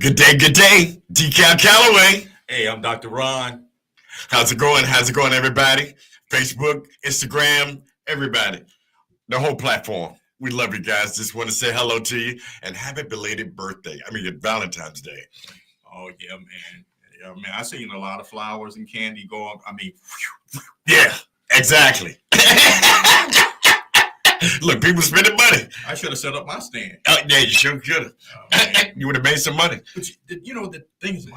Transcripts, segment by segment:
Good day. Dcal Calloway. Hey, I'm Dr. Ron. How's it going, everybody? Facebook, Instagram, everybody. The whole platform. We love you guys. Just want to say hello to you and happy belated birthday. Valentine's Day. Oh, yeah, man. Yeah, man. I seen a lot of flowers and candy go up. Yeah, exactly. Look, people spending money. I should have set up my stand. Oh, yeah, you sure could have. You would have made some money. But the thing is,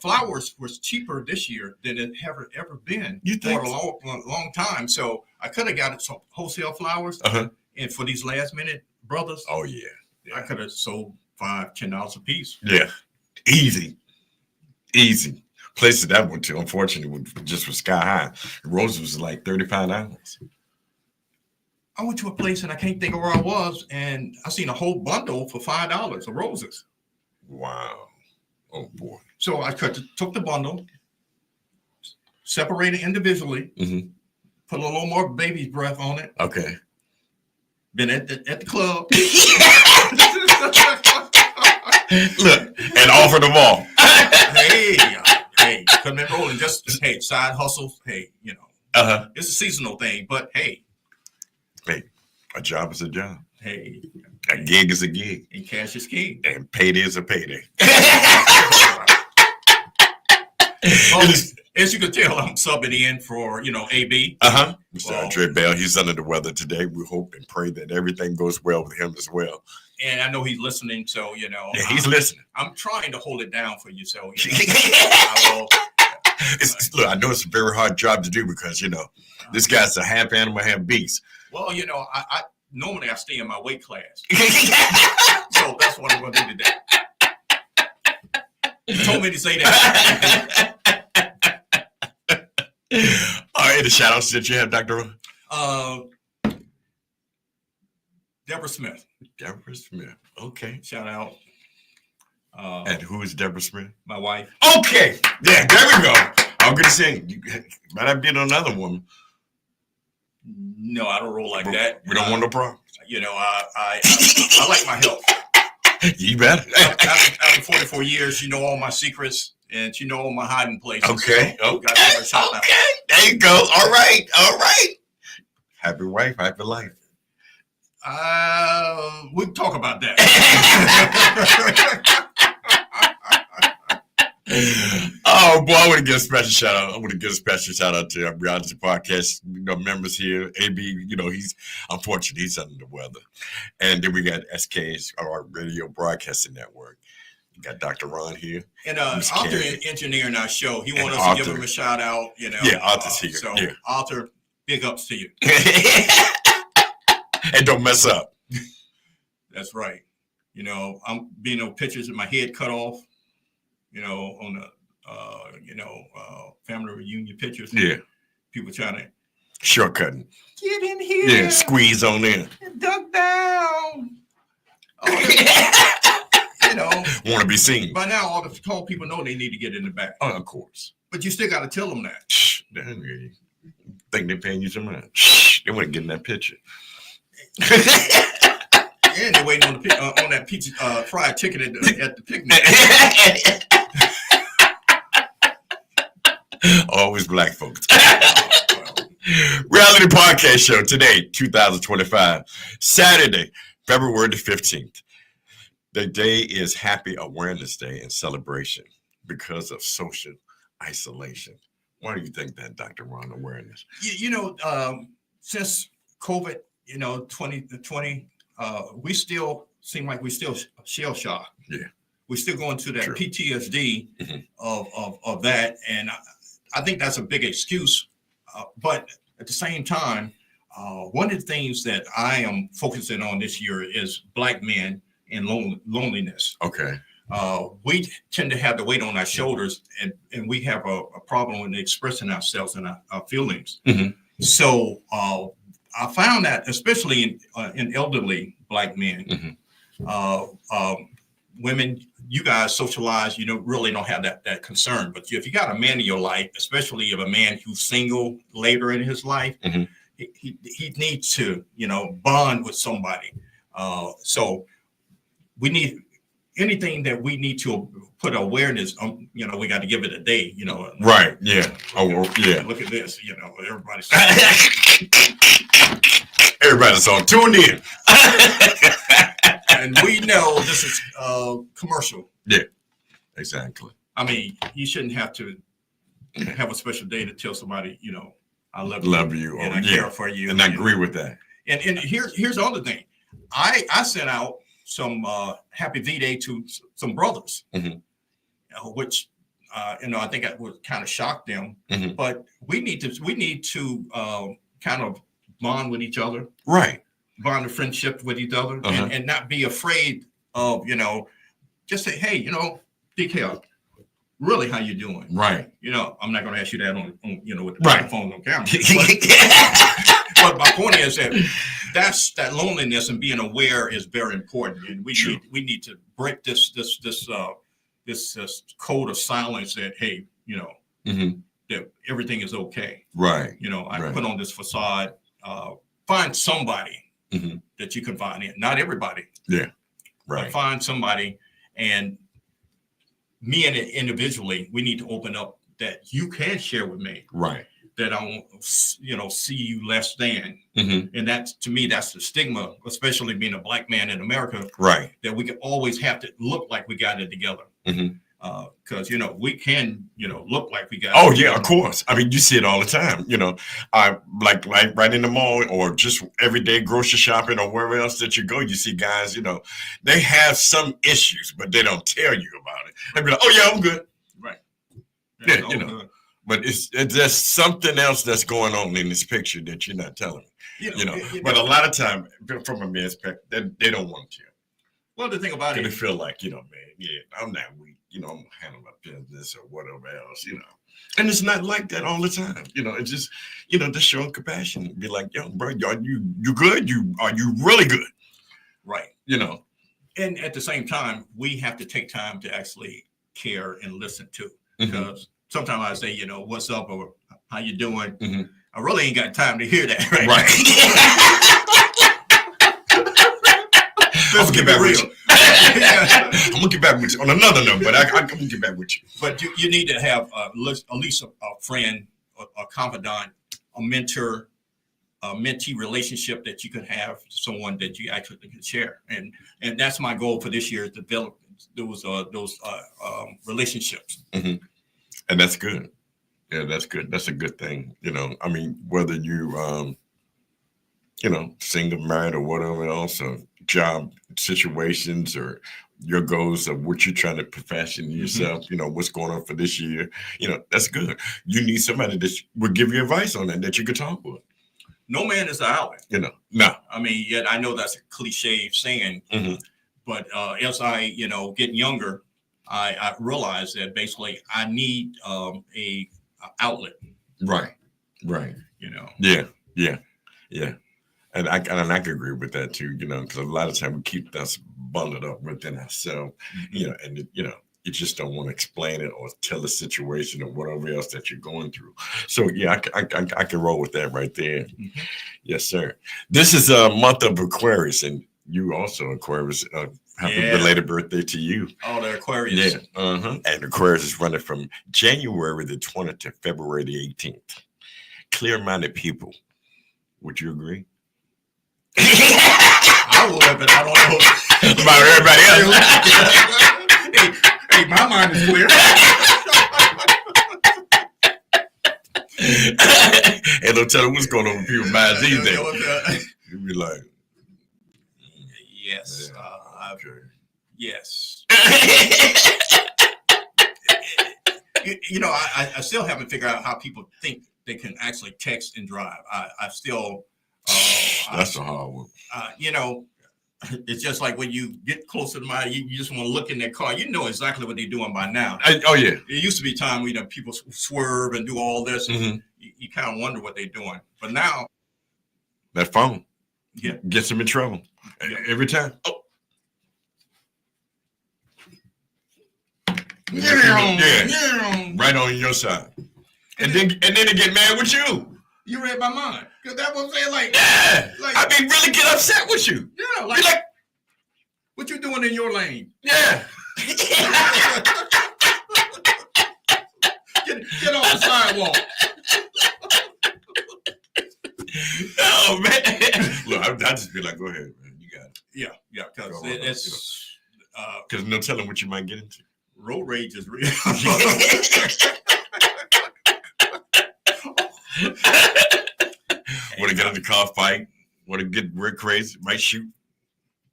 flowers was cheaper this year than it ever been for a long time. So I could have got some wholesale flowers, and for these last minute brothers, oh yeah, I could have sold $5-10 a piece. Yeah, easy. Places that I went to, unfortunately, just was sky high. Roses was like $35. I went to a place and I can't think of where I was, and I seen a whole bundle for $5 of roses. Wow. Oh boy. So I took the bundle, separated individually, put a little more baby's breath on it. Okay. Been at the club. Look, and offered them all. Hey, come in rolling. Just side hustles. It's a seasonal thing, but hey, a job is a job. Hey, a gig is a gig, and cash is king, and payday is a payday. Well, as you can tell, I'm subbing in for AB. Mr. Andre Bell. He's under the weather today. We hope and pray that everything goes well with him as well. And I know he's listening, so Yeah, he's listening. I'm trying to hold it down for you, so I will. Look, I know it's a very hard job to do because this guy's a half animal, half beast. Well, I normally I stay in my weight class, so that's what I'm going to do today. You told me to say that. All right, the shout outs that you have, Dr. Deborah Smith. Deborah Smith. Okay. Shout out. And who is Deborah Smith? My wife. Okay. Yeah, there we go. I'm going to say, might have been another woman. No, I don't roll like that. We don't want no problems. I like my health. You better. After 44 years, you know all my secrets and you know all my hiding places. Okay. So okay. There you go. All right. Happy wife, happy life. We can talk about that. Oh boy, I want to give a special shout out. To our reality podcast members here. AB, he's unfortunately he's under the weather, and then we got SKST Radio Broadcasting Network. We got Dr. Ron here, and Arthur engineering our show. He wanted us to give him a shout out. Yeah, Arthur's here. So yeah. Arthur, big ups to you. And don't mess up. That's right. I'm being pictures of my head cut off. On the family reunion pictures. Yeah. People trying to shortcutting. Get in here. Yeah, squeeze on in. Duck down. Want to be seen. By now, all the tall people know they need to get in the back. Oh, of course. But you still got to tell them that. Shh. Think they're paying you some money. They want to get in that picture. And they're waiting on that pizza fried chicken at the picnic. Always black folks. Reality podcast show today, 2025, Saturday, February the 15th. The day is Happy Awareness Day and celebration because of social isolation. Why do you think that, Dr. Ron, awareness? Since COVID, 2020, we still seem like we still shell shocked. Yeah. We're still going through that True. PTSD of that. And I think that's a big excuse. But at the same time, one of the things that I am focusing on this year is Black men and loneliness. Okay. We tend to have the weight on our shoulders, and we have a problem with expressing ourselves and our feelings. So I found that, especially in elderly Black men, women, you guys socialize, really don't have that concern. But if you got a man in your life, especially if a man who's single later in his life, he needs to, bond with somebody. So we need anything that we need to put awareness on, we got to give it a day, Right. Yeah. Yeah. Look at this, everybody's everybody's on tuned in. And we know this is commercial. Yeah, exactly. I mean, you shouldn't have to have a special day to tell somebody, I love you and I care for you. And I agree with that. And here's the other thing. I sent out some happy V-Day to some brothers, which I think I would kind of shock them. But we need to kind of bond with each other, right? Bond a friendship with each other, and not be afraid of just say, hey, Dcal, really, how you doing? Right. I'm not going to ask you that on with the right. phone on camera. But my point is that loneliness and being aware is very important, and we need to break this code of silence that hey, that everything is okay. Right. I put on this facade. Find somebody that you can find in. Not everybody. Yeah. Right. But find somebody, and me and it individually, we need to open up that you can share with me. Right. That I won't, see you less than. And that's, to me, that's the stigma, especially being a black man in America. Right. That we can always have to look like we got it together. Because, we can, look like we got it together. Yeah, of course. I mean, you see it all the time, I like right in the mall or just everyday grocery shopping or wherever else that you go, you see guys, they have some issues, but they don't tell you about it. They be like, oh yeah, I'm good. Right. Yeah, good. But it's just something else that's going on in this picture that you're not telling me. But a lot of time, from a man's perspective, they don't want to. Well, the thing about it, they feel like, man, I'm not weak. I'm gonna handle my business or whatever else, And it's not like that all the time. It's just, just showing compassion. Be like, yo, bro, are you good? Are you really good? Right. And at the same time, we have to take time to actually care and listen to, because sometimes I say, what's up or how you doing? I really ain't got time to hear that. Right. I'm gonna get back with you. I'm gonna get back with you on another note, but I'm gonna get back with you. But you need to have at least a friend, a confidant, a mentor, a mentee relationship that you can have, someone that you actually can share. And that's my goal for this year, is to develop those relationships. And that's good. Yeah, that's good. That's a good thing. I mean, whether you single, married, or whatever else, or job situations, or your goals of what you're trying to profession yourself, what's going on for this year, that's good. You need somebody that will give you advice on that you can talk with. No man is an outlet. No. I mean, yet I know that's a cliche saying, but as I, get younger, I realized that basically I need a outlet. Right. Yeah. And I can agree with that too, because a lot of times we keep us bundled up within ourselves, and you just don't want to explain it or tell the situation or whatever else that you're going through. So yeah, I can roll with that right there. Yes, sir. This is a month of Aquarius, and you also Aquarius. Happy belated birthday to you. Oh, the Aquarius. Yeah. And Aquarius is running from January the 20th to February the 18th. Clear-minded people. Would you agree? I would, but I don't know about everybody else. hey, my mind is clear. Hey, don't tell them what's going on with people's minds these days. You'd be like, yes. Okay. Yes. I still haven't figured out how people think they can actually text and drive. I still. That's a hard one. It's just like when you get closer to mine, you just want to look in their car. You know exactly what they're doing by now. Oh yeah. It used to be time when people swerve and do all this. And you kind of wonder what they're doing. But now, that phone, gets them in trouble every time. Oh. Yeah. Right on your side, and then they get mad with you. You read my mind, because that was saying like, I mean, really get upset with you. Yeah, like What you doing in your lane? Yeah. Get off the sidewalk. Oh man. Look, I just be like, go ahead, man. You got it. Yeah, because it's because no telling what you might get into. Road rage is real. Want to get in the car fight? Want to get real crazy? Might shoot.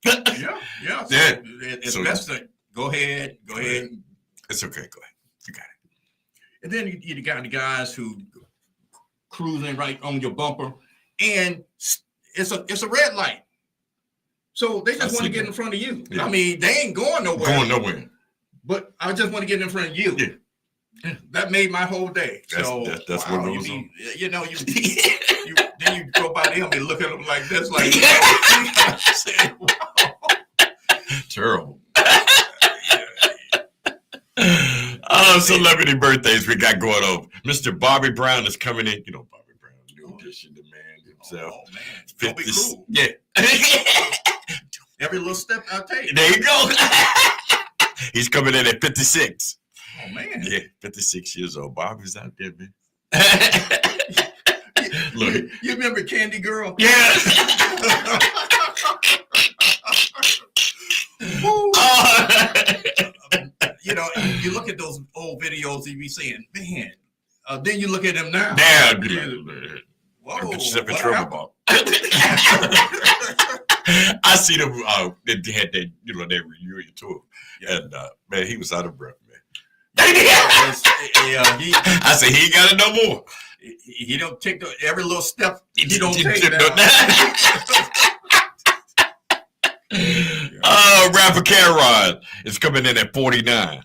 Yeah. So it's best to go ahead. It's okay. Go ahead. You got it. And then you got the guys who cruising right on your bumper, and it's a red light. So they just want to get in front of you. Yeah. I mean, they ain't going nowhere. But I just want to get in front of you. Yeah. That made my whole day. That's what goes on. You know, you then you go by them and look at them like this, like terrible. Celebrity birthdays we got going on. Mr. Bobby Brown is coming in. You know Bobby Brown, new addition, the man himself. Oh man, 50, don't be cool. Yeah. Every little step I take. There you go. He's coming in at 56. Oh man. Yeah, 56 years old. Bobby's out there, man. Look, you remember Candy Girl? Yeah. You know, you look at those old videos, you be saying, man. Then you look at them now. Now, be like, whoa, what trouble. I see them. They had that, their reunion tour, and man, he was out of breath, man. I said he ain't got it no more. He don't take every little step. He don't take rapper Cameron is coming in at 49.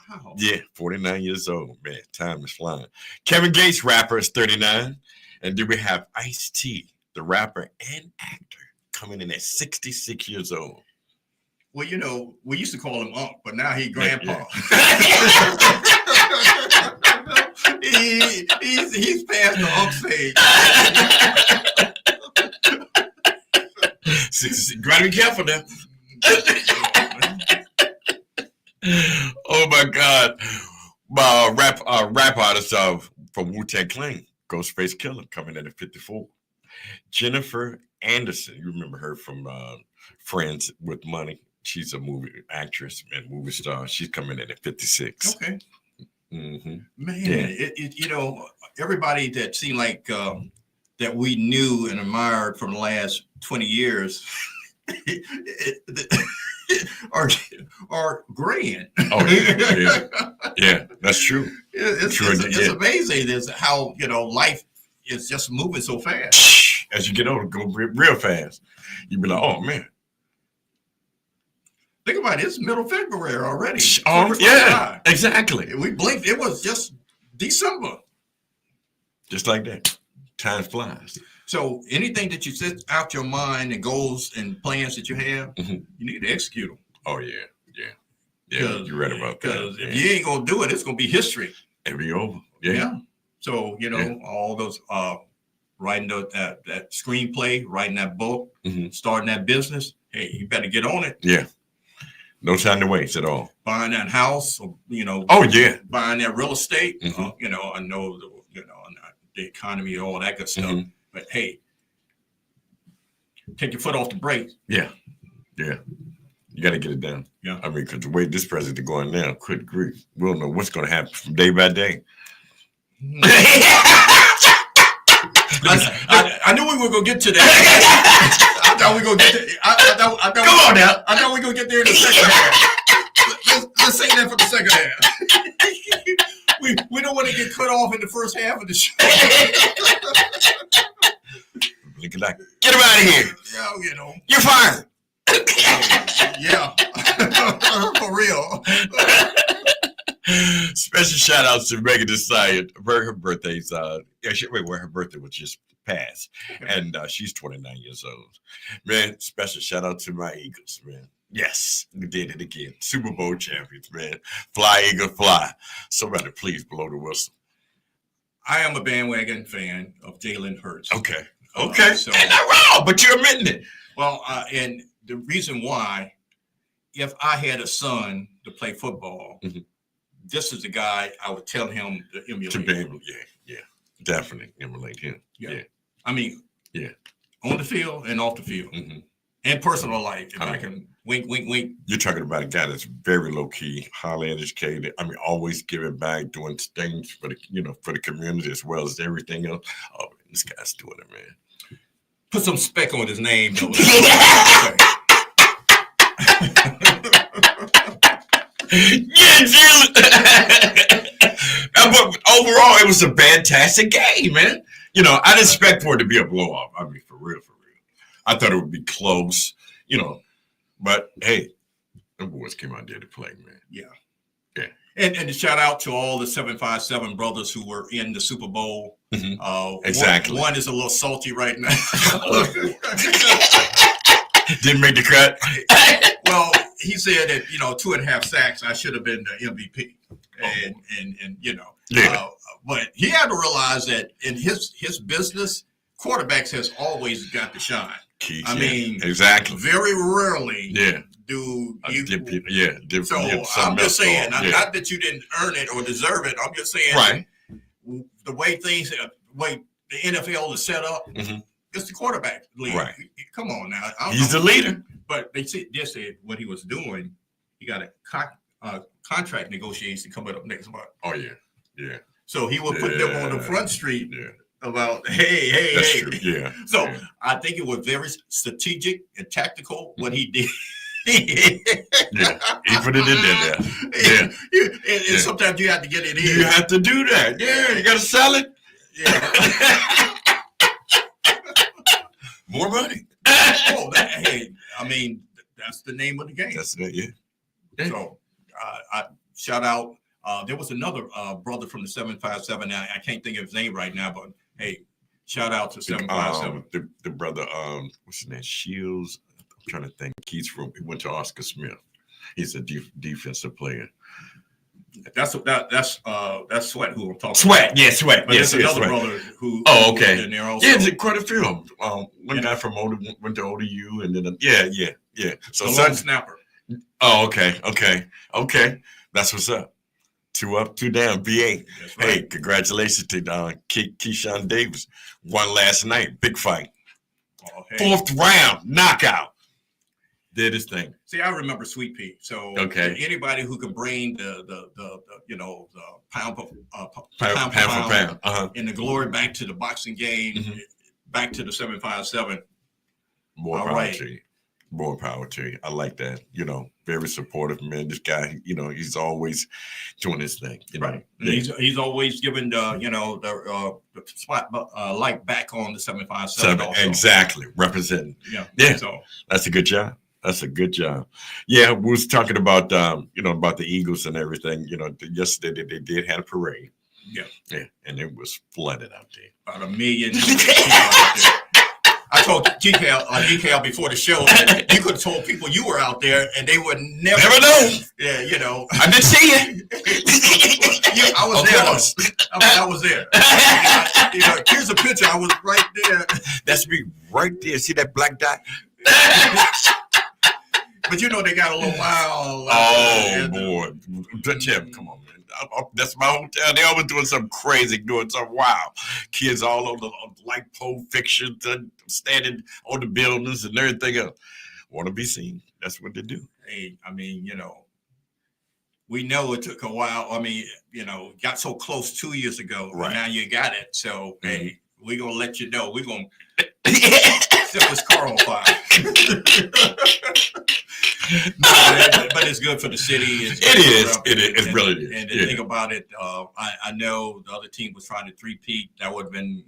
Wow. Yeah, 49 years old. Man, time is flying. Kevin Gates, rapper, is 39. And then we have Ice-T, the rapper and actor, coming in at 66 years old. Well, we used to call him Unc, but now he grandpa. Yeah. he's past the Unc stage. 66. Gotta be careful now. Oh my God. Rap artist from Wu-Tang Clan, Ghostface Killer, coming in at 54. Jennifer Anderson, you remember her from Friends with Money. She's a movie actress and movie star. She's coming in at 56. Okay. Mm-hmm. Man, yeah. Everybody that seemed like that we knew and admired from the last 20 years are graying. Oh, yeah, that's true. It's amazing how, life is just moving so fast. As you get older, go real fast. You be like, oh, man. Think about it. It's middle February already. Yeah, exactly. We blinked. It was just December. Just like that. Time flies. So anything that you set out your mind and goals and plans that you have, you need to execute them. Oh, yeah. You're right about that. Because if you ain't going to do it, it's going to be history. It'll be over. Yeah. So, all those writing that screenplay, writing that book, starting that business, hey, you better get on it. Yeah. No time to waste at all. Buying that house, or, Oh, yeah. Buying that real estate. I know, the economy and all that good stuff. But, hey, take your foot off the brake. Yeah. You got to get it done. Yeah. I mean, because the way this president going now, good grief. We don't know what's going to happen from day by day. I knew we were going to get to that. I thought we were going to get there. Come on now. I thought we were going to get there in the second half. Let's say that for the second half. We don't want to get cut off in the first half of the show. Get him out of here. Yeah, You're fired. Yeah. For real. Special shout outs to Megan Thee Stallion. Her birthday's her birthday was just passed. And she's 29 years old. Man, special shout out to my Eagles, man. Yes, we did it again. Super Bowl champions, man. Fly, Eagle, fly. Somebody please blow the whistle. I am a bandwagon fan of Jalen Hurts. Okay. So, and not wrong, but you're admitting it. Well, and the reason why if I had a son to play football, this is the guy I would tell him to emulate. To be able, yeah, definitely emulate him. Yeah. I mean, on the field and off the field, and personal life. If I can wink. You're talking about a guy that's very low key, highly educated. I mean, always giving back, doing things for the for the community as well as everything else. Oh, this guy's doing it, man. Put some spec on his name. Though. But overall, it was a fantastic game, man. I didn't expect for it to be a blowout. I mean, for real. I thought it would be close, but hey, the boys came out there to play, man. Yeah. And a shout out to all the 757 brothers who were in the Super Bowl. Exactly. One is a little salty right now. Didn't make the cut. Well, he said that 2.5 sacks, I should have been the MVP, but he had to realize that in his business, quarterbacks has always got to shine. I mean, exactly. Very rarely do you. So I'm just saying, not that you didn't earn it or deserve it. I'm just saying, the way the NFL is set up, it's the quarterback league. Right. Come on now. He's the leader. But they said what he was doing. He got a contract negotiation coming up next month. Oh yeah. So he would put them on the front street. Yeah. About hey. True. Yeah. So I think it was very strategic and tactical what he did. He put it in there. And sometimes you have to get it in. You have to do that. Yeah, you got to sell it. Yeah. More money. That's the name of the game. That's it. Yeah. So I shout out. There was another brother from the 757. I can't think of his name right now, but hey, shout out to 757. The brother, what's his name? Shields. I'm trying to think. He went to Oscar Smith. He's a defensive player. That's Sweat who I'm talking Sweat, about. Yeah, Sweat. But there's another brother who. Oh, okay. In there also. Yeah, there's quite a few of them. One guy from went to ODU, and then yeah. So long snapper. Oh, okay. That's what's up. 2 up, 2 down, BA. That's right. Hey, congratulations to Keyshawn Davis. Won last night, big fight. Oh, hey. 4th round, knockout. Did his thing. See, I remember Sweet Pea. So anybody who can bring the pound for pound, and the glory back to the boxing game, back to the 757. More power to you. I like that. Very supportive, man. This guy, he's always doing his thing. Right. He's always given the spot light back on the 757. Exactly. Representing. Yeah. So that's a good job. Yeah, we was talking about about the Eagles and everything. Yesterday they did have a parade. Yeah, and it was flooded out there. About 1 million people out there. I told Dcal before the show that you could have told people you were out there and they would never know. Yeah, I didn't see you. I was there. I was there. Here's a picture. I was right there. That's me right there. See that black dot? But they got a little wild. Oh boy, Tim, come on, man. That's my hometown. They always doing something crazy, doing something wild. Kids all on the light pole fixtures, standing on the buildings and everything else. Want to be seen. That's what they do. Hey, we know it took a while. Got so close 2 years ago. Right. Now you got it. So, hey, we're going to let you know. We're going to set this car on fire. But it's good for the city. It really is. And to think about it, I know the other team was trying to three-peat. That would have been,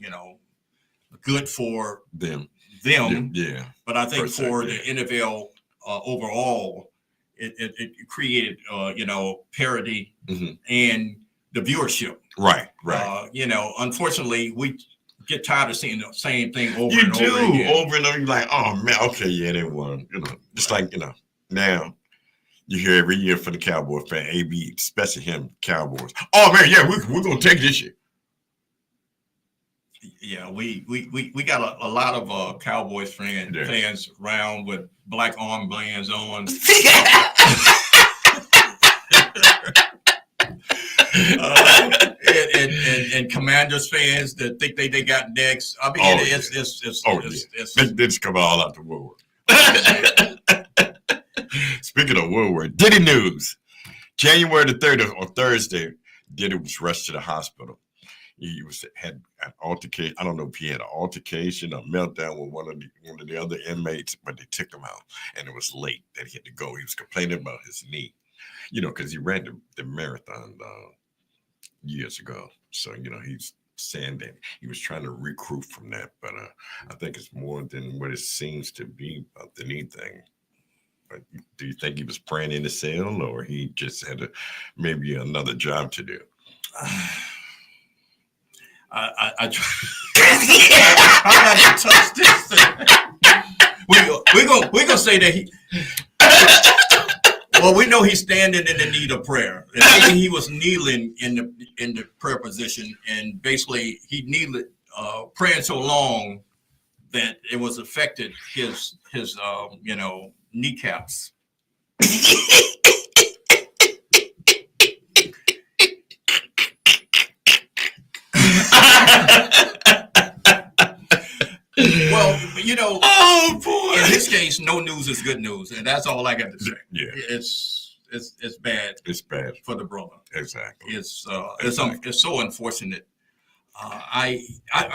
good for them. Yeah. But I think for the NFL overall, it created, parity and the viewership. Right. Unfortunately, we get tired of seeing the same thing over and over again. Over and over. You're like, oh man, okay, yeah, they won. Just like now you hear every year from the Cowboy fan, AB, especially him, Cowboys. Oh man, yeah, we're gonna take this year. Yeah, we got a lot of Cowboys fans around with black armbands on. And Commanders fans that think they got next. I mean, it's they just come all out the woodwork. Speaking of woodwork, Diddy news. January the 3rd on Thursday, Diddy was rushed to the hospital. He had an altercation. I don't know if he had an altercation or meltdown with one of the other inmates, but they took him out, and it was late that he had to go. He was complaining about his knee, because he ran the marathon years ago. So he's saying that he was trying to recruit from that, but I think it's more than what it seems to be about the knee thing. But do you think he was praying in the cell, or he just had maybe another job to do? I not to touch this thing. We're gonna say that he. Well, we know he's standing in the need of prayer, and maybe he was kneeling in the prayer position, and basically he kneeled praying so long that it was affected his kneecaps. Well, oh boy! In this case, no news is good news, and that's all I got to say. Yeah, it's bad. It's bad for the brother. Exactly. It's so unfortunate. I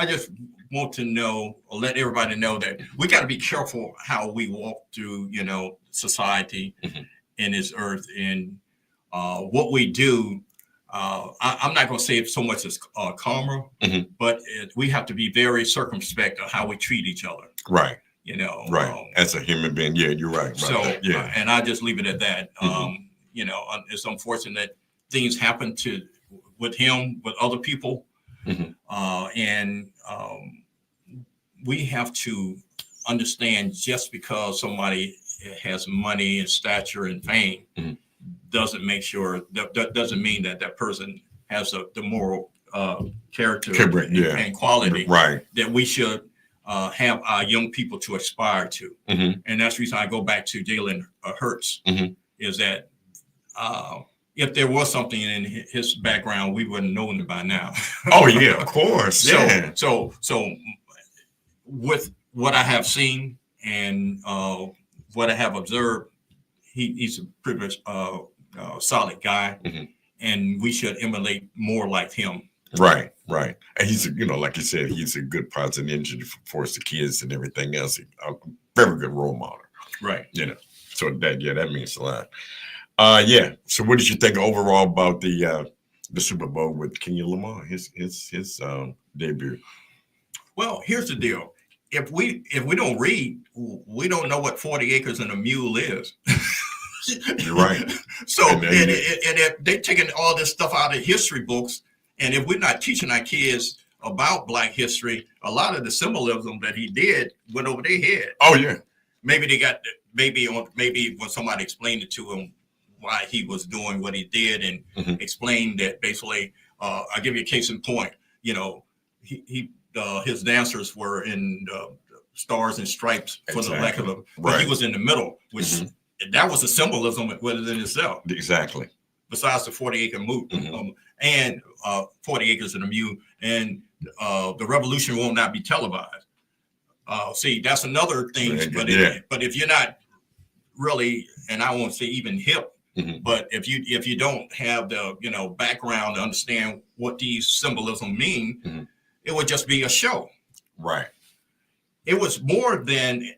just want to know, or let everybody know that we got to be careful how we walk through, society in this earth, and what we do. I'm not going to say it so much as karma, but we have to be very circumspect of how we treat each other. Right. Right. As a human being, yeah, you're right. So, and I just leave it at that. It's unfortunate that things happen with him, with other people, and we have to understand just because somebody has money and stature and fame. Doesn't mean that person has the moral character and quality that we should have our young people to aspire to. And that's the reason I go back to Jalen Hurts, is that if there was something in his background, we wouldn't know him by now. Oh yeah, of course. So with what I have seen and what I have observed, he's a pretty much solid guy, and we should emulate more like him. Right. And he's, like you said, he's a good positive engine for the kids and everything else. A very good role model. Right. So that means a lot. So what did you think overall about the Super Bowl with Kenny Lamar, his debut? Well, here's the deal. If we don't read, we don't know what 40 acres and a mule is. You're right. So and if they're taking all this stuff out of history books, and if we're not teaching our kids about Black history, a lot of the symbolism that he did went over their head. Oh yeah. Maybe when somebody explained it to him why he was doing what he did, and explained that basically, I'll give you a case in point. His dancers were in stars and stripes for the lack of them, but he was in the middle, which that was a symbolism within itself. Exactly. Besides the 40-acre mule and 40 acres and a mule, and the revolution will not be televised. See, that's another thing. But if you're not really, and I won't say even hip, but if you don't have the background to understand what these symbolism mean, it would just be a show. Right. It was more than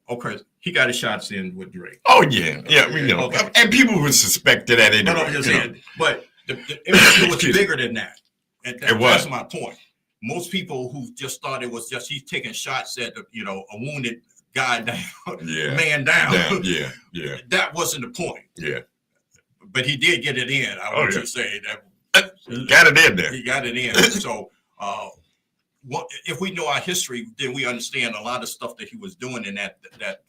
okay, he got his shots in with Drake. Oh yeah, okay. And people would suspect that anyway. No, I'm just saying, but it was bigger than that. And that's my point. Most people who just thought it was just he's taking shots at a wounded guy down, man down. Yeah. That wasn't the point. Yeah. But he did get it in. I want to say that. Got it in there. He got it in. So, if we know our history, then we understand a lot of stuff that he was doing in that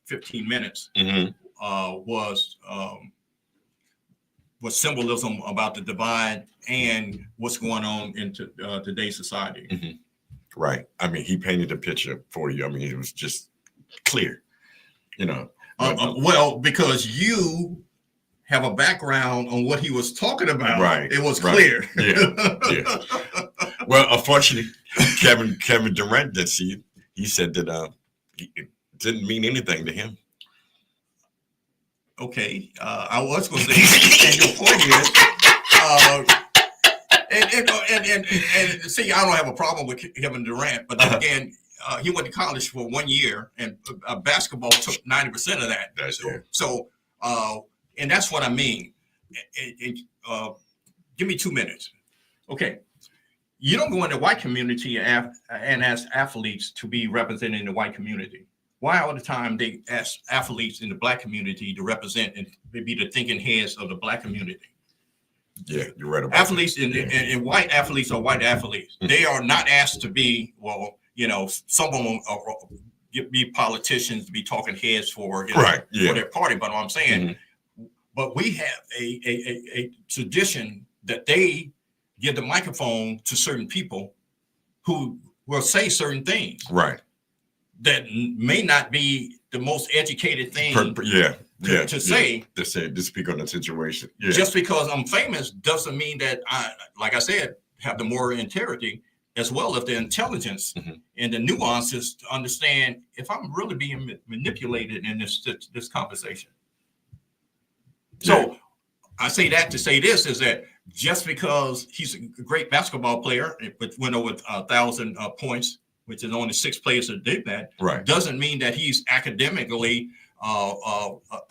15 minutes was was symbolism about the divide and what's going on in today's society. Mm-hmm. Right. I mean, he painted a picture for you. I mean, it was just clear, you know. Well, because you have a background on what he was talking about. Right. It was clear. Yeah. Well, unfortunately, Kevin Durant did see it. He said that it didn't mean anything to him. Okay. I was going to say, and your point is, and see, I don't have a problem with Kevin Durant, but then again, he went to college for 1 year, and basketball took 90% of that. So, and that's what I mean. Give me 2 minutes. Okay. You don't go in the white community and ask athletes to be represented in the white community. Why all the time they ask athletes in the black community to represent and be the thinking heads of the black community? Yeah, you're right about athletes that. And white athletes are white athletes. Mm-hmm. They are not asked to be, well, you know, some of them be politicians, to be talking heads for, for their party. But what I'm saying, but we have a tradition that they give the microphone to certain people who will say certain things. Right. That may not be the most educated thing to say. To speak on the situation. Yeah. Just because I'm famous doesn't mean that I, like I said, have the moral integrity as well as the intelligence and the nuances to understand if I'm really being manipulated in this conversation. So I say that to say this is that just because he's a great basketball player, but went over 1,000 points, which is only 6 players that did that, doesn't mean that he's academically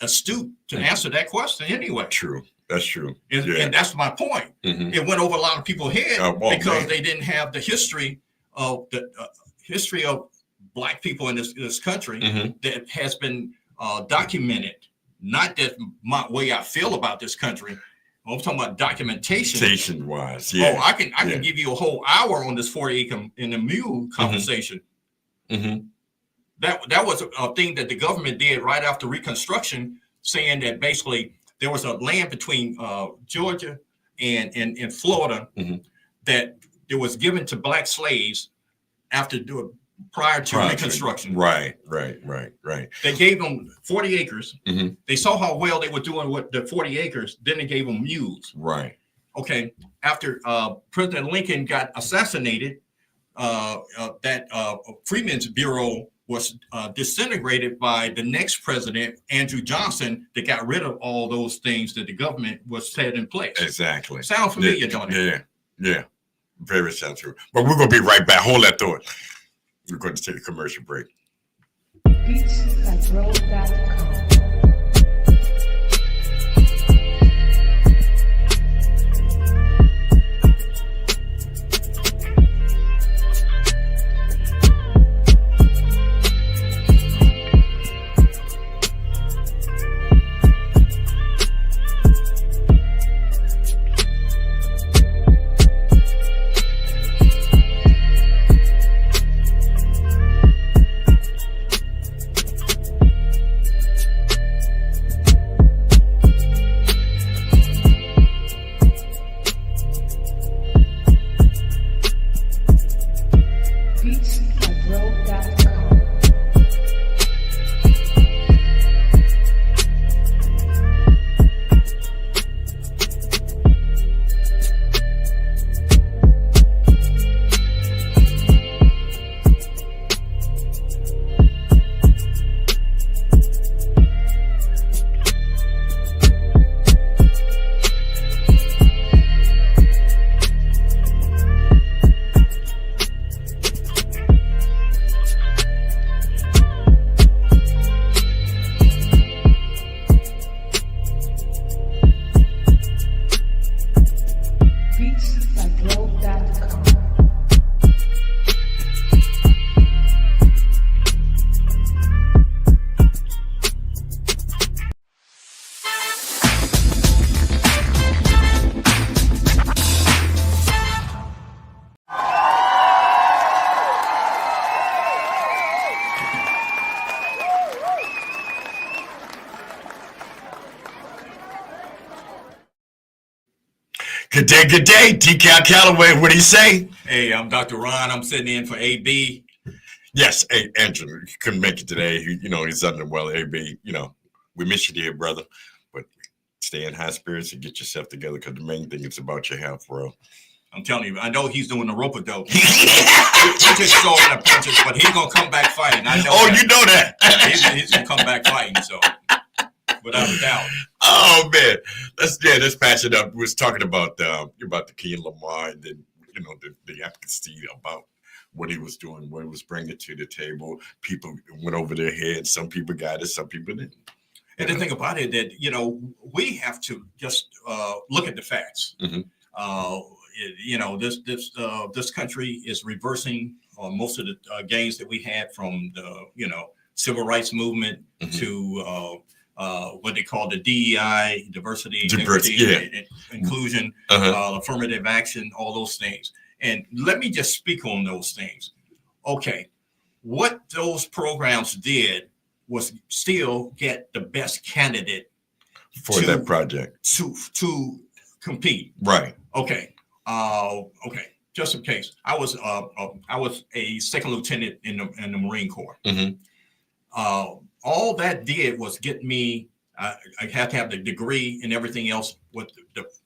astute to answer that question anyway. True. That's true. And that's my point. It went over a lot of people's head because they didn't have the history of Black people in this country that has been documented. Not that my way I feel about this country. I'm talking about documentation. Wise, I can give you a whole hour on this 40-acre and the mule conversation. That was a thing that the government did right after Reconstruction, saying that basically there was a land between Georgia and Florida that it was given to Black slaves prior to Reconstruction. Right. They gave them 40 acres. They saw how well they were doing with the 40 acres. Then they gave them mules. Right. Okay. After President Lincoln got assassinated, that Freedmen's Bureau was disintegrated by the next president, Andrew Johnson, that got rid of all those things that the government was set in place. Exactly. Sound familiar, don't it? Yeah. Very sounds true. But we're going to be right back. Hold that thought. We're going to take a commercial break. Good day. Dcal Calloway, what do you say? Hey, I'm Dr. Ron. I'm sitting in for AB. Yes, hey, Andrew, he couldn't make it today. He's under the weather. AB, we miss you, dear brother. But stay in high spirits and get yourself together, because the main thing is about your health, bro. I'm telling you, I know he's doing the rope-a-dope. He's just showing the punches, but he's going to come back fighting. I know you know that. He's going to come back fighting, so without a doubt. Oh, man. Let's patch it up. We was talking about the King Lamar, and then, the advocacy about what he was doing, what he was bringing to the table. People went over their heads. Some people got it, some people didn't. And the thing about it that, we have to just look at the facts. Mm-hmm. This country is reversing most of the gains that we had from the civil rights movement to what they call the DEI, diversity, equity, and inclusion, affirmative action, all those things. And let me just speak on those things. Okay, what those programs did was still get the best candidate for that project to compete. Right. Okay. Just in case, I was a second lieutenant in the Marine Corps. Mm-hmm. All that did was get me. I had to have the degree and everything else with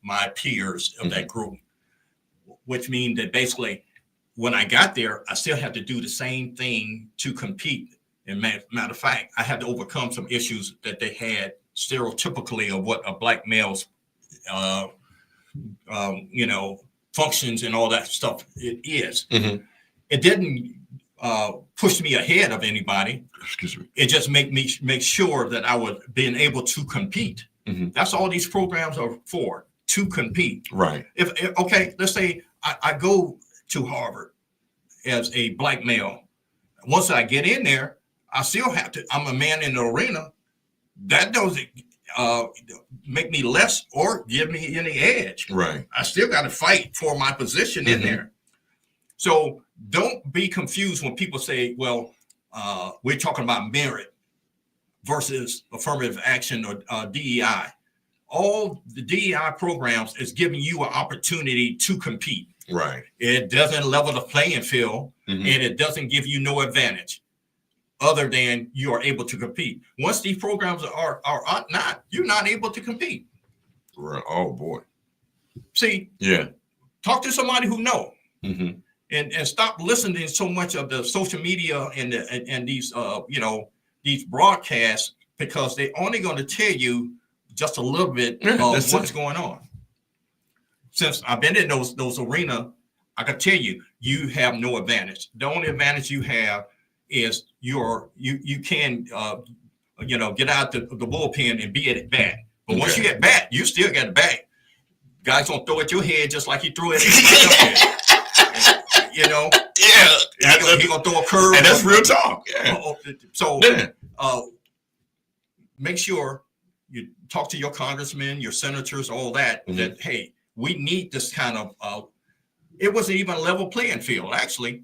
my peers of that group, which means that basically, when I got there, I still had to do the same thing to compete. And matter of fact, I had to overcome some issues that they had stereotypically of what a black male's functions and all that stuff it is. Mm-hmm. It didn't push me ahead of anybody. Excuse me. It just make sure that I was being able to compete. Mm-hmm. That's all these programs are for, to compete. Right. Let's say I go to Harvard as a black male. Once I get in there, I still have to, I'm a man in the arena. That doesn't make me less or give me any edge. Right. I still got to fight for my position in there. So don't be confused when people say, well, we're talking about merit versus affirmative action or DEI. All the DEI programs is giving you an opportunity to compete. Right. It doesn't level the playing field, and it doesn't give you no advantage other than you are able to compete. Once these programs are not, you're not able to compete. Right. Oh boy. See. Yeah. Talk to somebody who know, and stop listening so much of the social media and these these broadcasts, because they're only going to tell you just a little bit of what's going on. Since I've been in those arena, I can tell you have no advantage. The only advantage you have is you can get out the bullpen and be at bat. But once you get bat, you still got a bat. Guys gonna throw at your head just like he threw it at your head. Yeah. He gonna throw a curve. And that's real talk. Yeah. So make sure you talk to your congressmen, your senators, all that, that, hey, we need this kind of, it wasn't even a level playing field, actually,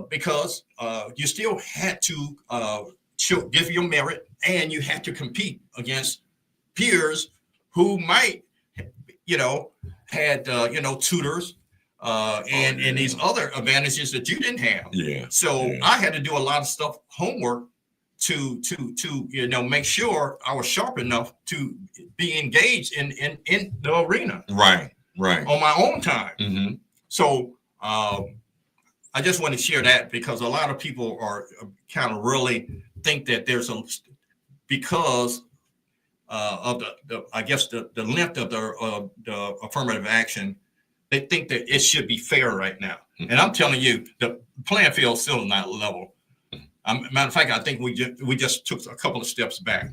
because you still had to give your merit, and you had to compete against peers who might, had, tutors and these other advantages that you didn't have. Yeah. So I had to do a lot of stuff, homework, to make sure I was sharp enough to be engaged in the arena. Right. On my own time. So I just want to share that, because a lot of people are kind of really think that there's because of the length of the affirmative action, they think that it should be fair right now. And I'm telling you, the playing field is still not level. Matter of fact, I think we just took a couple of steps back.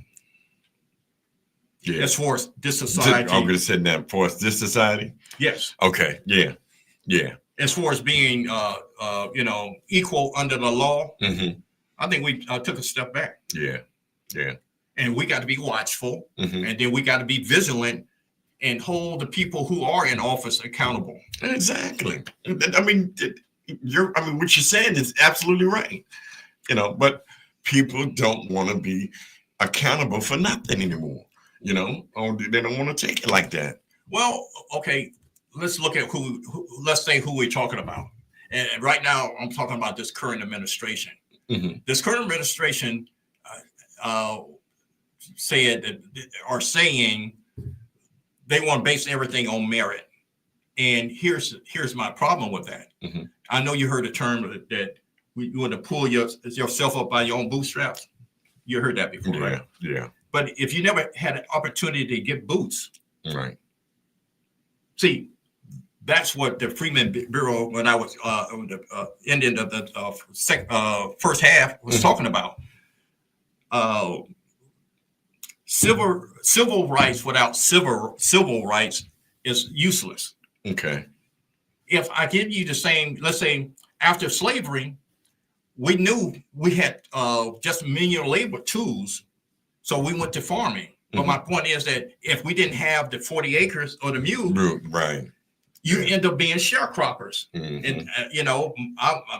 Yeah. As far as this society. I'm going to say that for us, this society. Yes. Okay. Yeah. As far as being, equal under the law, I think we took a step back. Yeah. And we got to be watchful, and then we got to be vigilant and hold the people who are in office accountable. Exactly. I mean, what you're saying is absolutely right. But people don't want to be accountable for nothing anymore. They don't want to take it like that. Well, okay. let's look at let's say who we're talking about. And right now, I'm talking about this current administration. Mm-hmm. This current administration saying they want to base everything on merit. And here's my problem with that. Mm-hmm. I know you heard the term that you want to pull yourself up by your own bootstraps. You heard that before, right? Yeah. But if you never had an opportunity to get boots, right? See, that's what the Freeman Bureau, when I was ending of the first half, was talking about. Civil rights without civil rights is useless. Okay. If I give you the same, let's say after slavery, we knew we had just manual labor tools, so we went to farming. Mm-hmm. But my point is that if we didn't have the 40 acres or the mule, right, you end up being sharecroppers. Mm-hmm. And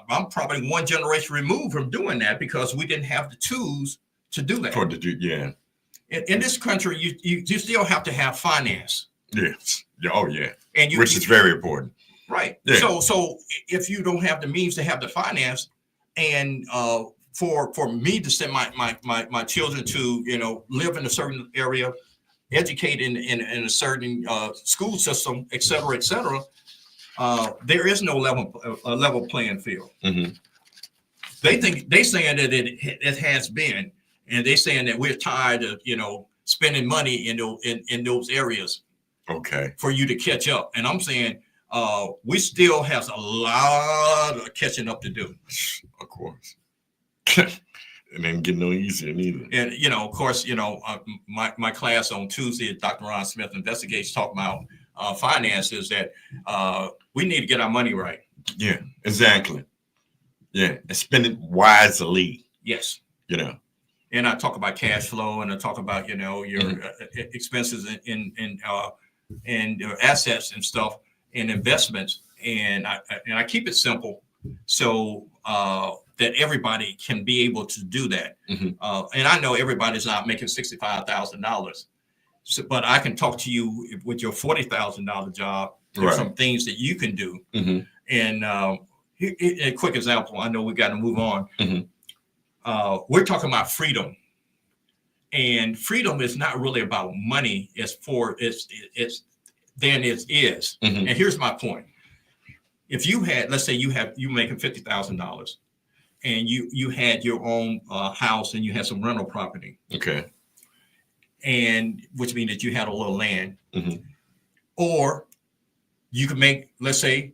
I'm probably one generation removed from doing that because we didn't have the tools to do that. In this country, you still have to have finance. Yes. Oh, yeah. Which is very important. Right. Yeah. So if you don't have the means to have the finance, and for me to send my children to live in a certain area, educate in a certain school system, et cetera, there is no level playing field. Mm-hmm. They saying that it has been, and they saying that we're tired of spending money in those areas. Okay. For you to catch up, and I'm saying we still have a lot of catching up to do. Of course. And then get no easier neither. And of course, my class on Tuesday, Dr. Ron Smith investigates, talking about finances, that we need to get our money right. Yeah, exactly. Yeah, and spend it wisely. Yes. And I talk about cash flow, and I talk about your expenses and your assets and stuff and investments, and I keep it simple so that everybody can be able to do that. Mm-hmm. And I know everybody's not making $65,000, but I can talk to you with your $40,000 job. There's some things that you can do. Mm-hmm. And a quick example. I know we got to move on. Mm-hmm. We're talking about freedom, and freedom is not really about money. It's than it is. Mm-hmm. And here's my point. If you had, let's say you making $50,000 and you had your own house and you had some rental property. Okay. And which means that you had a little land. Mm-hmm. Or you could make, let's say,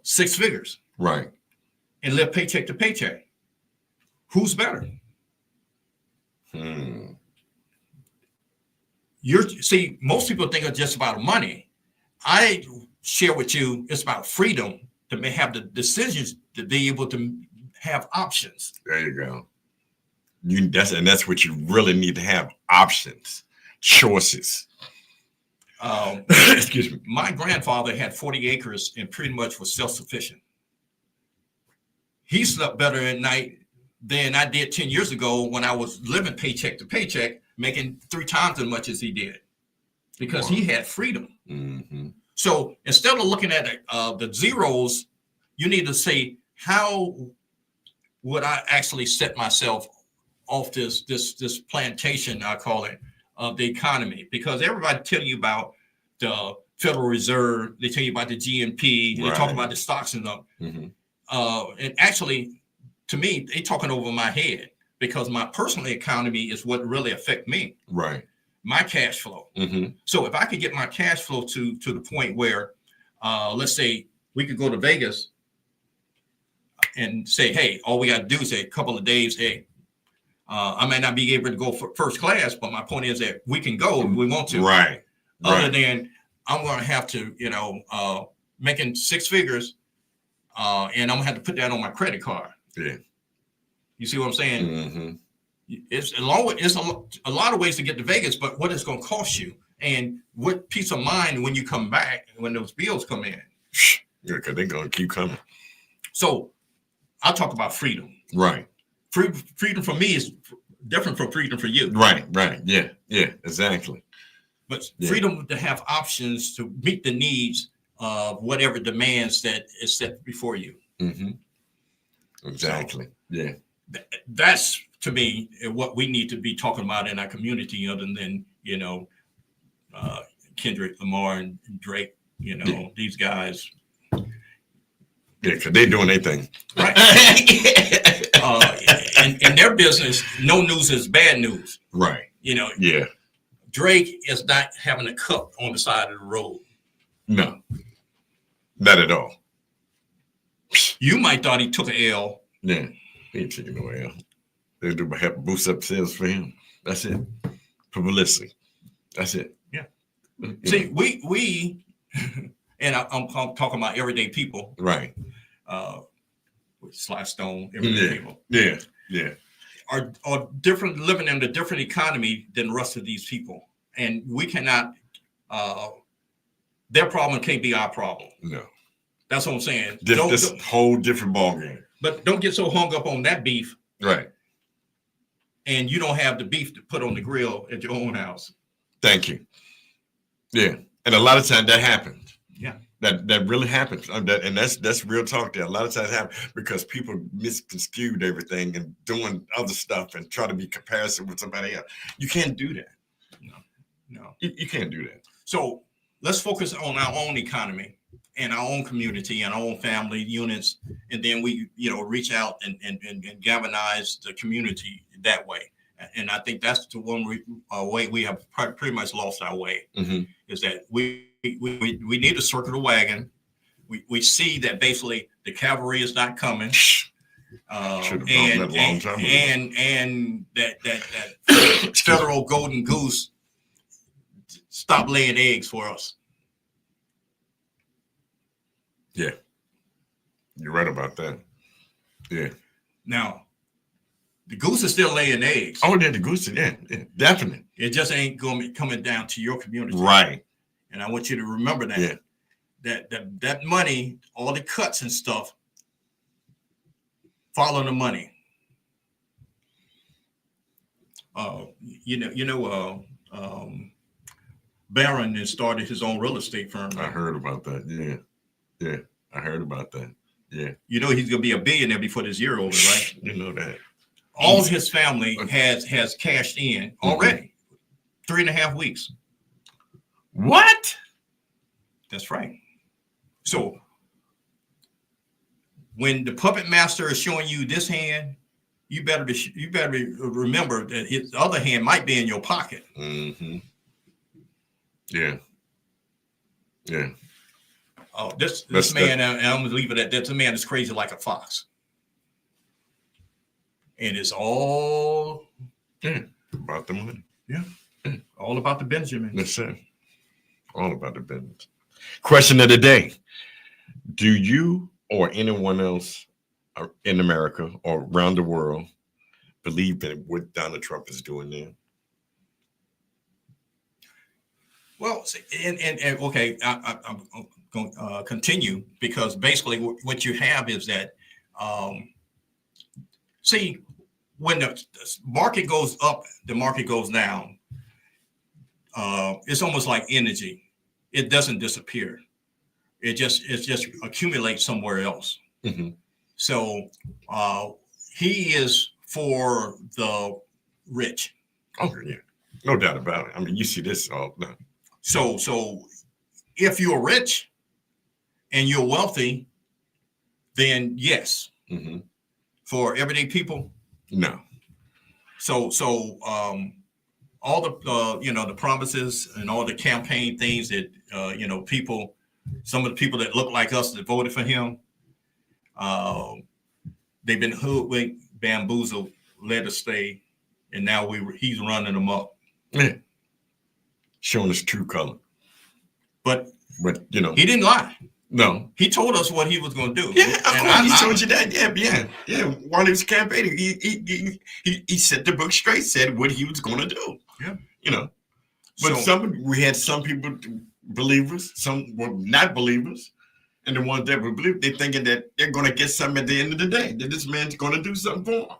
6 figures. Right. And live paycheck to paycheck. Who's better? See, most people think it's just about money. I share with you, it's about freedom to have the decisions, to be able to have options. There you go. That's what you really need to have: options, choices. Excuse me. My grandfather had 40 acres and pretty much was self-sufficient. He slept better at night than I did 10 years ago when I was living paycheck to paycheck, making 3 times as much as he did, because he had freedom. Mm-hmm. So instead of looking at the zeros, you need to say, how would I actually set myself off this plantation, I call it, of the economy? Because everybody tell you about the Federal Reserve, they tell you about the GNP, they talk about the stocks and stuff. Mm-hmm. And actually, to me, they talking over my head, because my personal economy is what really affect me. Right. My cash flow. Mm-hmm. So if I could get my cash flow to the point where, let's say we could go to Vegas and say, hey, all we got to do is a couple of days, hey, I may not be able to go for first class, but my point is that we can go if we want to. Right. Other than I'm going to have to, making 6 figures, and I'm going to have to put that on my credit card. Yeah. You see what I'm saying? Mm-hmm. It's a lot of ways to get to Vegas, but what it's going to cost you, and what peace of mind when you come back, when those bills come in. Yeah, because they're going to keep coming. So I'll talk about freedom. Right. Freedom for me is different from freedom for you. Right. Yeah, exactly. But freedom to have options to meet the needs of whatever demands that is set before you. Mm-hmm. Exactly. So, that's to me what we need to be talking about in our community, other than Kendrick Lamar and Drake. These guys. Yeah, because they're doing their thing. Right. In their business, no news is bad news. Right. Yeah. Drake is not having a cup on the side of the road. No. Not at all. You might thought he took an L. Yeah. He ain't taking no L. They do help boost up sales for him. That's it. Publicity. That's it. Yeah. See, we and I'm talking about everyday people. Right. Sly Stone, everyday people. Yeah. Yeah. Are different, living in a different economy than the rest of these people. And we cannot, their problem can't be our problem. No. That's what I'm saying. This whole different ballgame. But don't get so hung up on that beef. Right. And you don't have the beef to put on the grill at your own house. Thank you. Yeah. And a lot of times that happens. Yeah. That really happens. And that's real talk there. A lot of times happens because people misconstrued everything and doing other stuff and try to be comparison with somebody else. You can't do that. No. You can't do that. So let's focus on our own economy and our own community and our own family units. And then we, reach out and galvanize the community that way. And I think that's the one way we have pretty much lost our way, is that we need to circle the wagon. We see that basically the cavalry is not coming. And that federal golden goose stop laying eggs for us. Yeah. You're right about that. Yeah. Now, the goose is still laying eggs. Oh, yeah, the goose, yeah, definitely. It just ain't going to be coming down to your community. Right. And I want you to remember that. Yeah. That money, all the cuts and stuff, follow the money. Barron has started his own real estate firm. I heard about that. Yeah. I heard about that. Yeah. He's going to be a billionaire before this year over, right? You know that. All of his family has cashed in already. 3.5 weeks. What? That's right. So when the puppet master is showing you this hand, you better remember that his other hand might be in your pocket. Mm-hmm. Yeah. Yeah. Oh, this man, and I'm gonna leave it at that. This man is crazy like a fox, and it's all about the money. Yeah, all about the Benjamin. That's it. All about the business. Question of the day: do you or anyone else in America or around the world believe in what Donald Trump is doing there? Well, and okay, I'm going to continue, because basically what you have is that, when the market goes up, the market goes down. It's almost like energy. It doesn't disappear. It just accumulates somewhere else. Mm-hmm. So he is for the rich. Oh, yeah. No doubt about it. I mean, you see this all the time. So if you're rich and you're wealthy, then yes. Mm-hmm. For everyday people, no. So all the the promises and all the campaign things that people, some of the people that look like us that voted for him, they've been hoodwinked, bamboozled, led astray, and now he's running them up. Yeah. Showing his true color. But he didn't lie. No. He told us what he was going to do. Yeah, he told you that. Yeah. While he was campaigning, he set the book straight, said what he was going to do. Yeah. But we had some people, believers, some were not believers, and the ones that were believers, they're thinking that they're going to get something at the end of the day, that this man's going to do something for them.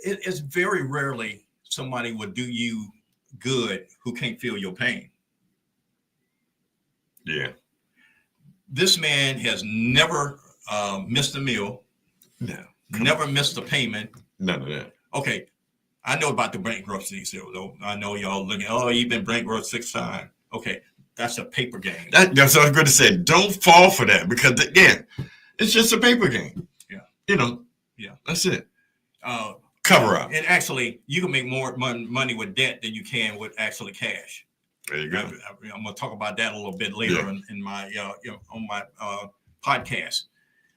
It's very rarely somebody would do you good who can't feel your pain. Yeah. This man has never missed a meal. No. Never missed a payment. None of that. Okay. I know about the bankruptcy, though. I know y'all looking, oh, you've been bankrupt 6 times. Okay. That's a paper game. That's what I was going to say. Don't fall for that because, again, it's just a paper game. Yeah. You know. Yeah. That's it. Cover up. And actually, you can make more money with debt than you can with actually cash. There you go. I'm going to talk about that a little bit later in my on my podcast.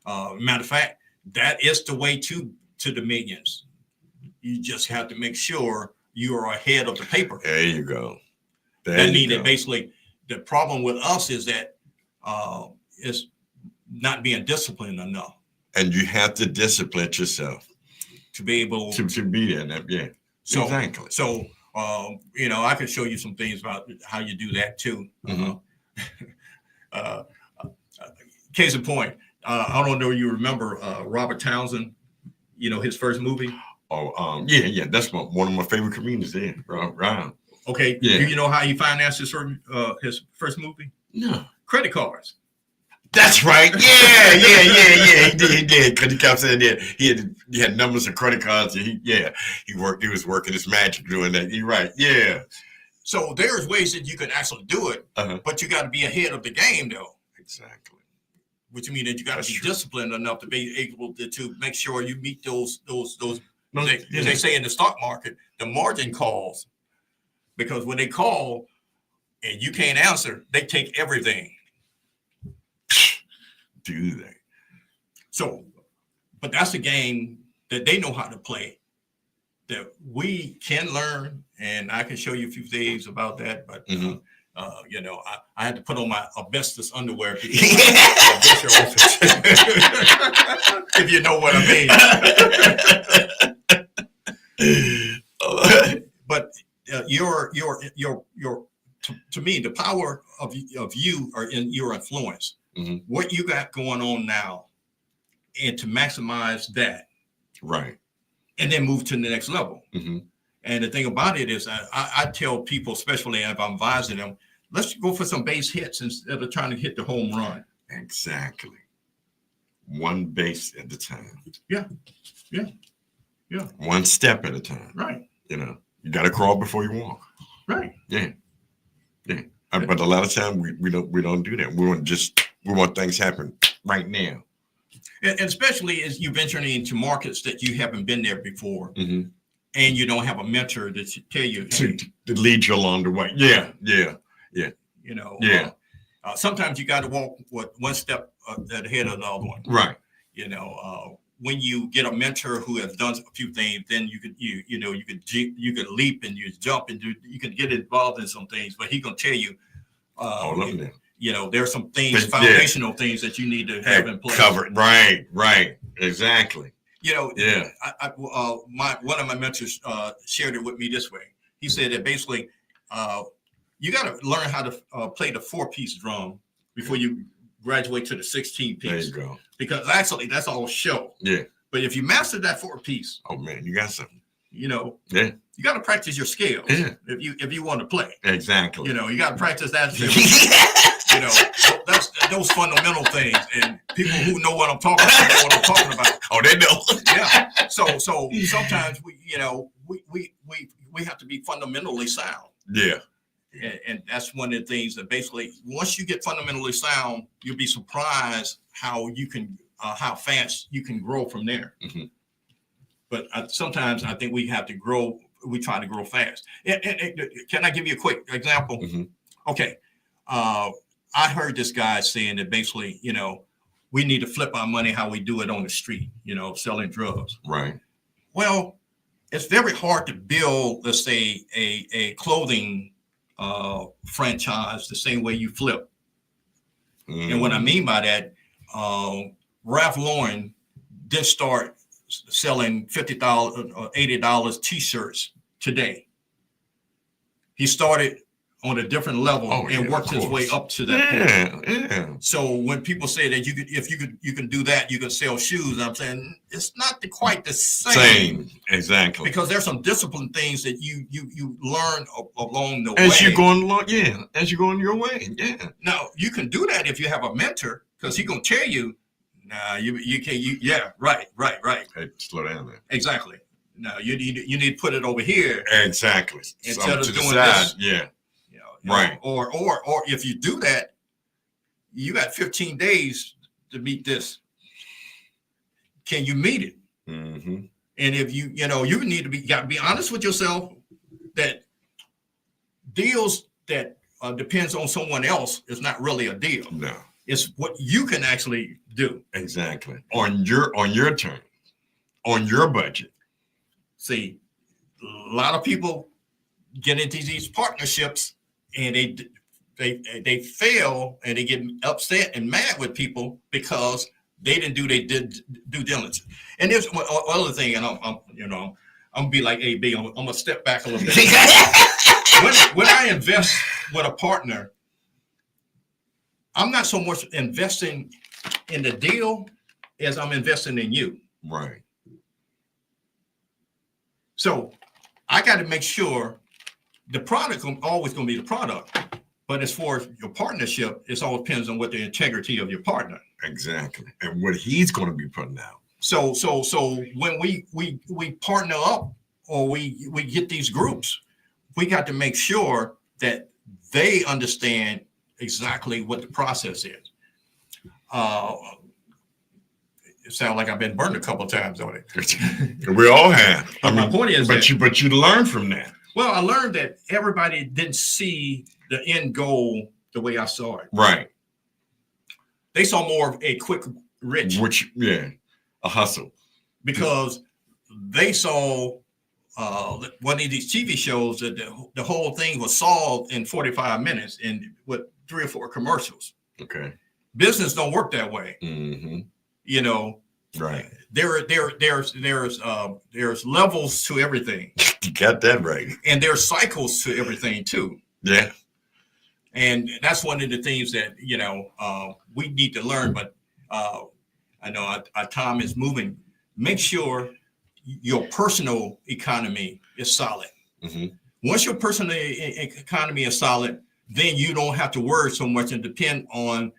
Matter of fact, that is the way to the millions. You just have to make sure you are ahead of the paper. There you go. That means that basically the problem with us is that is not being disciplined enough. And you have to discipline yourself to be able to be there. Yeah. So, exactly. So, I can show you some things about how you do that too. Case in point, I don't know if you remember Robert Townsend, his first movie. Oh, yeah. That's one of my favorite comedians there. Right. Okay. Yeah. Do you know how he financed his first movie? No. Credit cards. That's right. Yeah. He did. Because he kept saying that he had numbers of credit cards. And he was working his magic doing that. You're right. Yeah. So there's ways that you can actually do it, but you got to be ahead of the game, though. Exactly. Which means that you got to be disciplined enough to be able to make sure you meet those. They say in the stock market, the margin calls, because when they call and you can't answer, they take everything. Do they? So, but that's a game that they know how to play, that we can learn, and I can show you a few things about that. But I had to put on my asbestos underwear if you know what I mean. But to me, the power of you are in your influence. What you got going on now, and to maximize that, right, and then move to the next level. And the thing about it is, I tell people, especially if I'm advising them, let's go for some base hits instead of trying to hit the home run. Exactly. One base at a time. Yeah. One step at a time. Right. You got to crawl before you walk. Right. Yeah. But a lot of times we don't do that. We want things happen right now. And especially as you venture into markets that you haven't been there before, and you don't have a mentor that should tell you to lead you along the way. Yeah. Sometimes you got to walk one step ahead of the other one. Right. When you get a mentor who has done a few things, then you could leap and you jump and you can get involved in some things. But he gonna tell you, there's some things, foundational things that you need to have in place. Covered. Right. Exactly. One of my mentors shared it with me this way. He said that basically, you got to learn how to play the 4-piece drum before you graduate to the 16-piece. There you go. Because actually, that's all show. Yeah. But if you master that 4-piece, oh man, you got something. You got to practice your skills. Yeah. If you want to play. Exactly. You got to practice that. That's those fundamental things, and people who know what I'm talking about know what I'm talking about. Oh, they know. Yeah. So sometimes we have to be fundamentally sound. Yeah. And that's one of the things that basically, once you get fundamentally sound, you'll be surprised how fast you can grow from there. But sometimes I think we have to grow. We try to grow fast. Can I give you a quick example? Okay. I heard this guy saying that basically, we need to flip our money how we do it on the street, selling drugs. Right. Well, it's very hard to build, let's say, a clothing franchise the same way you flip. And what I mean by that, Ralph Lauren didn't start selling $50 or $80 t-shirts today. He started on a different level and worked his way up to that point. Yeah. So when people say that you can do that, you can sell shoes, I'm saying it's not quite the same. Exactly. Because there's some discipline things that you learn along the way. As you're going along, as you're going your way. Yeah. Now you can do that if you have a mentor. because he's gonna tell you, nah, you can't. Yeah, right. Hey, slow down there. Exactly. No, you need to put it over here. Exactly. Instead of to doing the side. this. Yeah. Right. Or if you do that, you got 15 days to meet this. Can you meet it? Mm-hmm. And if you need to got to be honest with yourself that deals that depends on someone else is not really a deal. No. It's what you can actually do. Exactly. On your terms, on your budget. See, a lot of people get into these partnerships and they fail and they get upset and mad with people because they didn't do their due diligence. And there's one other thing, and I'm gonna be like AB. I'm gonna step back a little bit. when I invest with a partner, I'm not so much investing in the deal as I'm investing in you. Right. So I got to make sure the product is always going to be the product, but as far as your partnership, it all depends on what the integrity of your partner. Exactly, and what he's going to be putting out. So when we partner up or we get these groups, we got to make sure that they understand exactly what the process is. It sounds like I've been burned a couple of times on it. We all have. My point is, but you learn from that. Well, I learned that everybody didn't see the end goal the way I saw it. Right. They saw more of a quick rich. A hustle. Because they saw one of these TV shows that the whole thing was solved in 45 minutes and with 3 or 4 commercials. Okay. Business don't work that way. Mm-hmm. Right. There's levels to everything. You got that right. And there's cycles to everything too. Yeah. And that's one of the things that we need to learn. But I know our time is moving. Make sure your personal economy is solid. Mm-hmm. Once your personal economy is solid, then you don't have to worry so much and depend on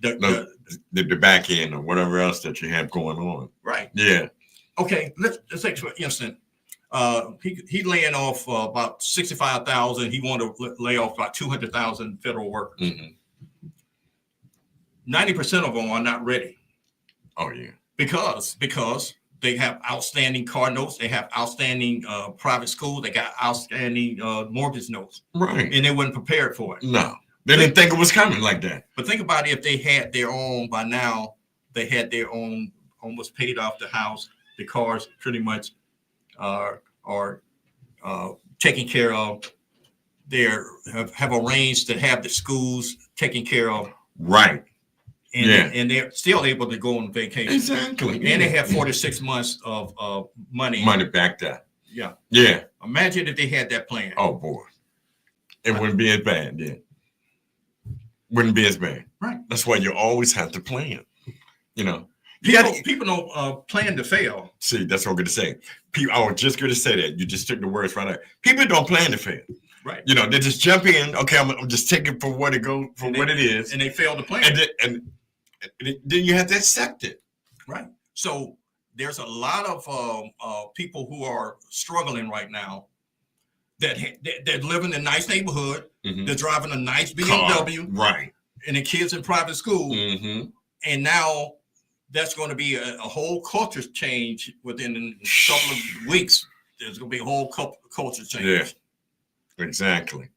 the back end or whatever else that you have going on. Right. Yeah. Okay. Let's take for instance, he laying off about 65,000. He wanted to lay off about 200,000 federal workers. Mm-hmm. 90% of them are not ready. Oh yeah. Because they have outstanding car notes, they have outstanding private schools, they got outstanding mortgage notes. Right. And they weren't prepared for it. No. They didn't think it was coming like that. But think about it, if they had their own by now, they had their own, almost paid off the house, the cars pretty much are taken care of. They have arranged to have the schools taken care of. Right. And they're still able to go on vacation. Exactly. And they have 46 months of money. Money backed up. Yeah. Yeah. Imagine if they had that plan. Oh boy. It wouldn't be as bad, yeah. Wouldn't be as bad. Right. That's why you always have to plan. People don't plan to fail. See, that's what I'm going to say. I was just going to say that. You just took the words right out. People don't plan to fail. Right. They just jump in. Okay, I'm just taking for what it goes, what it is. And they fail to plan. And then you have to accept it. Right. So there's a lot of people who are struggling right now that live in a nice neighborhood. Mm-hmm. They're driving a nice BMW. Right. And the kids in private school. Mm-hmm. And now that's going to be a whole culture change within a couple of weeks. There's going to be a whole culture change. Yeah, exactly.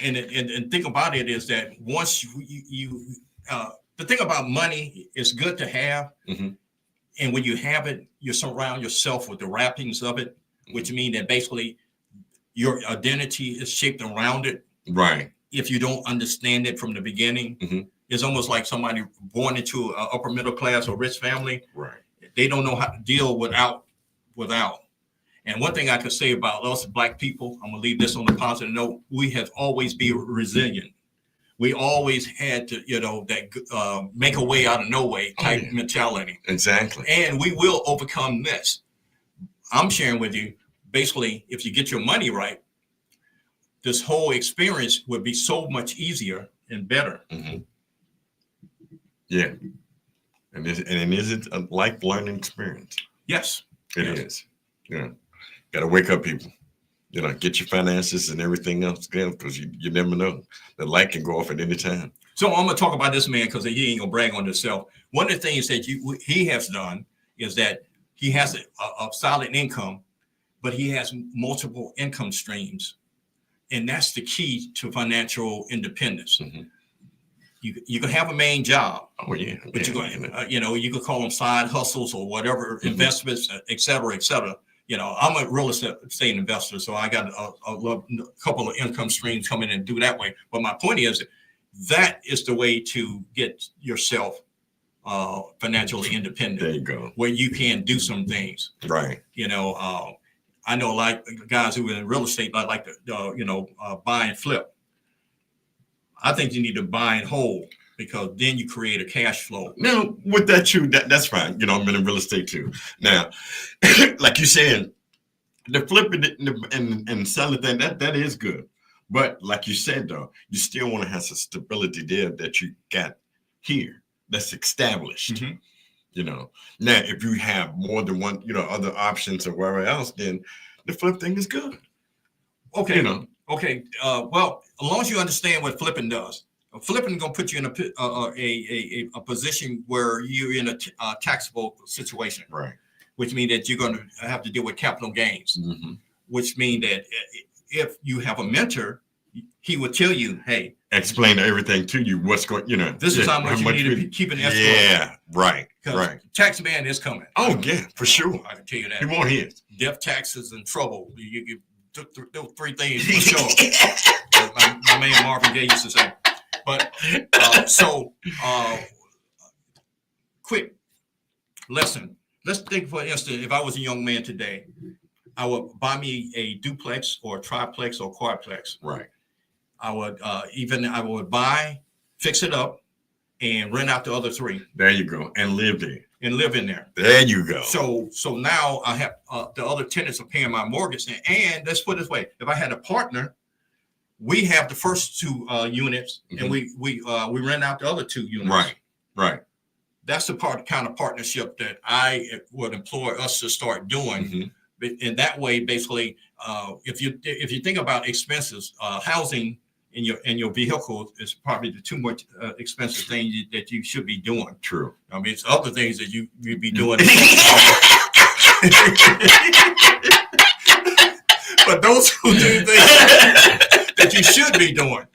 and think about it is that once you the thing about money is good to have. Mm-hmm. And when you have it, you surround yourself with the wrappings of it, which mean that basically your identity is shaped around it. Right. If you don't understand it from the beginning, mm-hmm. It's almost like somebody born into an upper middle class or rich family. Right. They don't know how to deal without. And one thing I can say about us Black people, I'm gonna leave this on a positive note. We have always been resilient. We always had to, make a way out of no way type mentality. Exactly. And we will overcome this. I'm sharing with you, basically, if you get your money right, this whole experience would be so much easier and better. Mm-hmm. Yeah. And is it a life learning experience? Yes. It is. Yeah. Got to wake up, people. Get your finances and everything else together, because you never know. The light can go off at any time. So I'm going to talk about this man because he ain't going to brag on himself. One of the things that he has done is that he has a solid income, but he has multiple income streams. And that's the key to financial independence. Mm-hmm. You can have a main job. Oh, yeah. But you're going, you could call them side hustles or whatever, mm-hmm. investments, et cetera, et cetera. I'm a real estate investor, so I got a couple of income streams coming in and do that way. But my point is that is the way to get yourself financially independent. There you go. Where you can do some things. Right. I know like guys who are in real estate, like to buy and flip. I think you need to buy and hold, because then you create a cash flow. Now, with that too, that's fine. I'm in real estate too. Now, like you said, the flipping and selling thing, that is good. But like you said, though, you still want to have some stability there that you got here that's established. Mm-hmm. Now, if you have more than one, other options or wherever else, then the flip thing is good. Okay. Okay. Well, as long as you understand what flipping does. Flipping is going to put you in a position where you're in a taxable situation, right? Which means that you're going to have to deal with capital gains, mm-hmm. which means that if you have a mentor, he will tell you, hey, explain everything to you. What's going, this is how much you need to keep an escrow. Yeah, right. Tax man is coming. Oh, yeah, for sure. I can tell you that. He won't his. Death, taxes, and trouble. You those three things for sure. my man Marvin Gaye used to say. But quick lesson. Let's think, for instance, if I was a young man today, I would buy me a duplex or a triplex or quadplex. Right. I would buy, fix it up, and rent out the other three. There you go. And live there. And live in there. There you go. So now I have the other tenants are paying my mortgage. And let's put it this way: if I had a partner, we have the first two units, mm-hmm. and we rent out the other two units. Right. That's the kind of partnership that I would implore us to start doing. Mm-hmm. In that way, basically, if you think about expenses, housing in your vehicle is probably the two most expensive thing that you should be doing. True. I mean, it's other things that you'd be doing. But those who do things that you should be doing.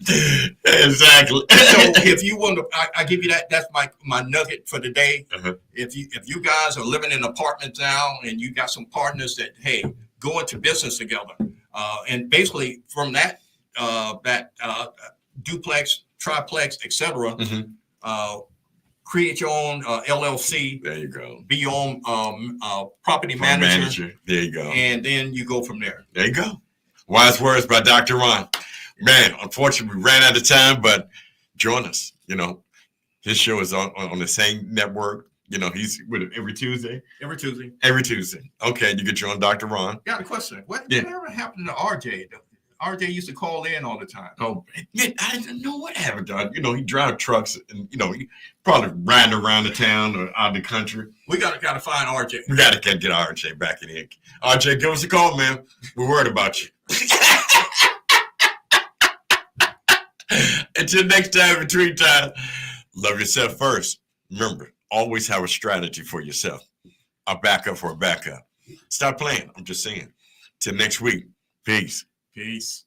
Exactly. So if you want to, I give you that. That's my nugget for the day. Uh-huh. If you guys are living in apartments now and you got some partners that, hey, go into business together, and basically from that duplex, triplex, etc. Mm-hmm. Create your own LLC. There you go. Be your own property manager. There you go. And then you go from there. There you go. Wise words by Dr. Ron. Man, unfortunately, we ran out of time, but join us. His show is on the same network. He's with every Tuesday. Every Tuesday. Okay, you can join Dr. Ron. Got a question. Whatever happened to RJ? RJ used to call in all the time. Oh, man, I didn't know what happened, dog. He drive trucks and, he probably riding around the town or out of the country. We gotta find RJ. We gotta get RJ back in here. RJ, give us a call, man. We're worried about you. Until next time, between time, love yourself first. Remember, always have a strategy for yourself. A backup for a backup. Stop playing. I'm just saying. Till next week. Peace. Peace.